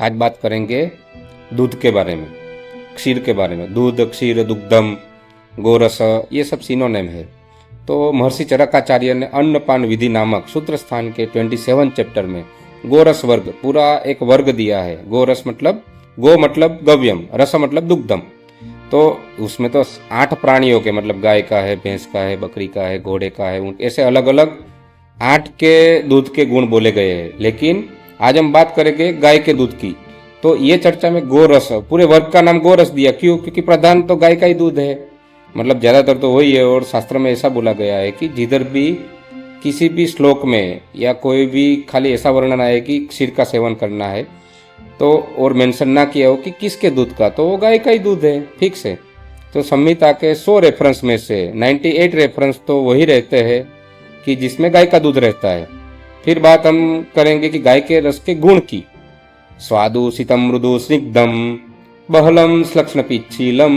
आज बात करेंगे दूध के बारे में, क्षीर के बारे में। दूध, क्षीर, दुग्धम, गोरस, ये सब सिनोनिम है। तो महर्षि चरकाचार्य ने अन्नपान विधि नामक सूत्र स्थान के 27 चैप्टर में गोरस वर्ग, पूरा एक वर्ग दिया है। गोरस मतलब गो मतलब गव्यम, रस मतलब दुग्धम। तो उसमें तो 8 प्राणियों के, मतलब गाय का है, भैंस का है, बकरी का है, घोड़े का है, ऐसे अलग अलग 8 के दूध के गुण बोले गए हैं। लेकिन आज हम बात करेंगे गाय के दूध की। तो ये चर्चा में गोरस, पूरे वर्ग का नाम गोरस दिया क्यों? क्योंकि प्रधान तो गाय का ही दूध है, मतलब ज्यादातर तो वही है। और शास्त्र में ऐसा बोला गया है कि जिधर भी किसी भी श्लोक में या कोई भी खाली ऐसा वर्णन आए कि क्षीर का सेवन करना है, तो और मेंशन ना किया हो कि किसके दूध का, तो वो गाय का ही दूध है, फिक्स है। तो संहिता के 100 रेफरेंस में से 98 रेफरेंस तो वही रहते हैं कि जिसमें गाय का दूध रहता है। फिर बात हम करेंगे कि गाय के रस के गुण की। स्वादु शीतम मृदु स्निग्धम बहलम श्लक्ष्ण पिच्छीलम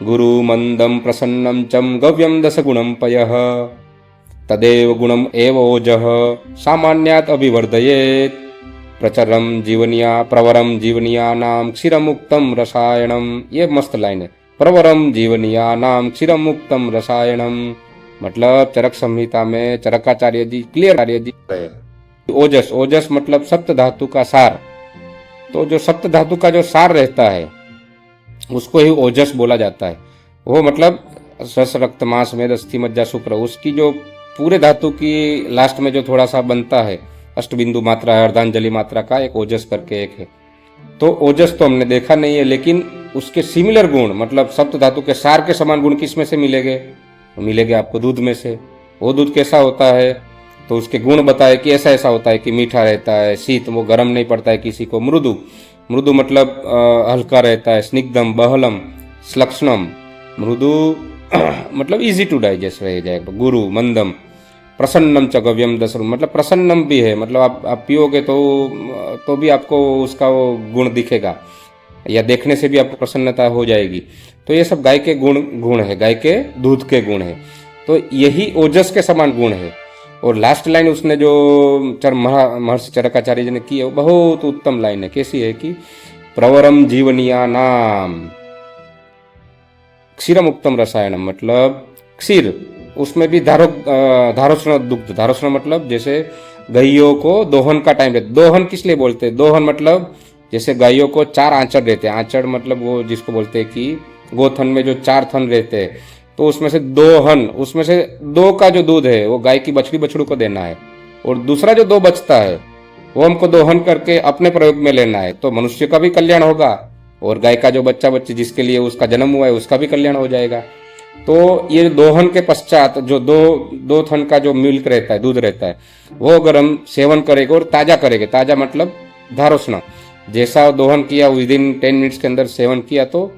गुरु मंदम प्रसन्नम चम गव्यम दश गुणम पयः तदेव गुणम एव ओजः सामान्यात् अभिवर्धयेत् प्रचरम जीवनिया प्रवरम जीवनिया नाम क्षीरमुक्तम रसायनम। ये मस्त लाइन है, प्रवरम जीवनिया नाम क्षीरमुक्तम रसायनम। मतलब चरक संहिता में चरकाचार्य जी क्लियर है। ओजस, ओजस मतलब सप्त धातु का सार। तो जो सप्त धातु का जो सार रहता है उसको ही ओजस बोला जाता है। वो मतलब रस, रक्त, मांस, मेद, अस्थि, मज्जा, शुक्र, उसकी जो पूरे धातु की लास्ट में जो थोड़ा सा बनता है, अष्टबिंदु मात्रा है, अर्धांजलि मात्रा का एक ओजस करके एक है। तो ओजस तो हमने देखा नहीं है, लेकिन उसके सिमिलर गुण, मतलब सप्त धातु के सार के समान गुण किस में से मिलेंगे? मिलेंगे आपको दूध में से। वो दूध कैसा होता है? तो उसके गुण बताए कि ऐसा ऐसा होता है कि मीठा रहता है, शीत, वो गर्म नहीं पड़ता है किसी को, मृदु, मृदु मतलब हल्का रहता है, स्निग्धम, बहलम, श्लक्ष्णम, मृदु मतलब इजी टू डाइजेस्ट रह जाएगा, गुरु मंदम, प्रसन्नम च गव्यम दश, मतलब प्रसन्नम भी है, मतलब आप पियोगे तो भी आपको उसका वो गुण दिखेगा, या देखने से भी आपको प्रसन्नता हो जाएगी। तो ये सब गाय के गुण है, गाय के दूध के गुण है। तो यही ओजस के समान गुण है। और लास्ट लाइन उसने जो महर्षि चरकाचार्य जी ने की है वो बहुत उत्तम लाइन है। कैसी है कि प्रवरम जीवनिया नाम क्षीरमुक्तम रसायनम, मतलब क्षीर, उसमें भी धारोष्ण दुग्ध। धारोष्ण मतलब जैसे गायों को दोहन का टाइम रहता है। दोहन किस लिए बोलते हैं? दोहन मतलब जैसे गायों को 4 आंचड़ रहते हैं। आंचड़ मतलब वो जिसको बोलते हैं कि गोथन में जो 4 थन रहते हैं, तो उसमें से दोहन, उसमें से 2 का जो दूध है वो गाय की बछड़ी बछड़ू को देना है, और दूसरा जो 2 बचता है वो हमको दोहन करके अपने प्रयोग में लेना है। तो मनुष्य का भी कल्याण होगा, और गाय का जो बच्चा बच्ची जिसके लिए उसका जन्म हुआ है उसका भी कल्याण हो जाएगा। तो ये दोहन के पश्चात जो दो थन का जो मिल्क रहता है, दूध रहता है, वो अगर हम सेवन करेंगे और ताजा करेंगे, ताजा मतलब धारोष्ण, जैसा दोहन किया विद इन 10 मिनट्स के अंदर सेवन किया, तो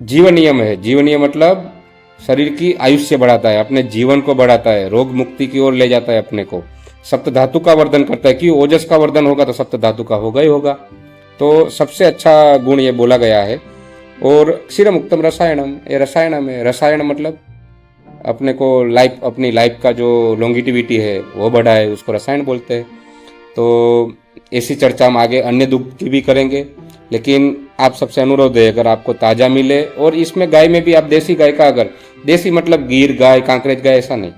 जीवनियम है। जीवनियम मतलब शरीर की आयुष्य बढ़ाता है, अपने जीवन को बढ़ाता है, रोग मुक्ति की ओर ले जाता है अपने को, सप्त धातु का वर्धन करता है। कि ओजस का वर्धन होगा तो सप्त धातु का होगा ही होगा। तो सबसे अच्छा गुण ये बोला गया है। और क्षीरमुक्तम रसायनम, ये रसायनम है। रसायन मतलब अपने को लाइफ, अपनी लाइफ का जो लॉन्गिटिविटी है वो बढ़ाए, उसको रसायन बोलते हैं। तो ऐसी चर्चा हम आगे अन्य दुग्ध की भी करेंगे, लेकिन आप सबसे अनुरोध है अगर आपको ताज़ा मिले, और इसमें गाय में भी आप देसी गाय का, अगर देसी मतलब गिर गाय, कांकरेज गाय, ऐसा नहीं,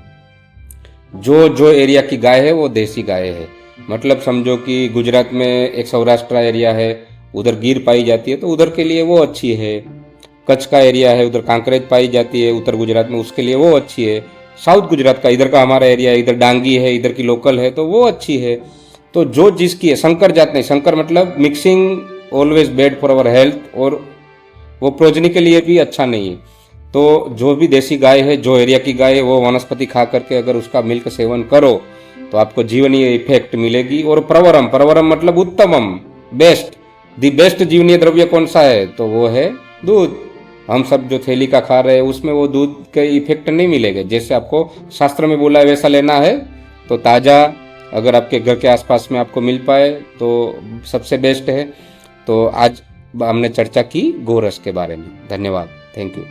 जो एरिया की गाय है वो देसी गाय है। मतलब समझो कि गुजरात में एक सौराष्ट्र एरिया है, उधर गिर पाई जाती है तो उधर के लिए वो अच्छी है। कच्छ का एरिया है, उधर कांकरेज पाई जाती है उत्तर गुजरात में, उसके लिए वो अच्छी है। साउथ गुजरात का, इधर का हमारा एरिया है, इधर डांगी है, इधर की लोकल है, तो वो अच्छी है। तो जो जिसकी है, संकर जात नहीं, संकर मतलब mixing always bad for our health, और वो प्रोजनी के लिए भी अच्छा नहीं है। तो जो भी देसी गाय है, जो एरिया की गाय है, वो वनस्पति खा करके अगर उसका मिल्क सेवन करो तो आपको जीवनीय इफेक्ट मिलेगी। और प्रवरम, प्रवरम मतलब उत्तमम, बेस्ट, दी बेस्ट जीवनीय द्रव्य कौन सा है? तो वो है दूध। हम सब जो थैली का खा रहे हैं उसमें वो दूध के इफेक्ट नहीं मिलेगा। जैसे आपको शास्त्र में बोला है वैसा लेना है, तो ताज़ा अगर आपके घर के आसपास में आपको मिल पाए तो सबसे बेस्ट है। तो आज हमने चर्चा की गोरस के बारे में। धन्यवाद, थैंक यू।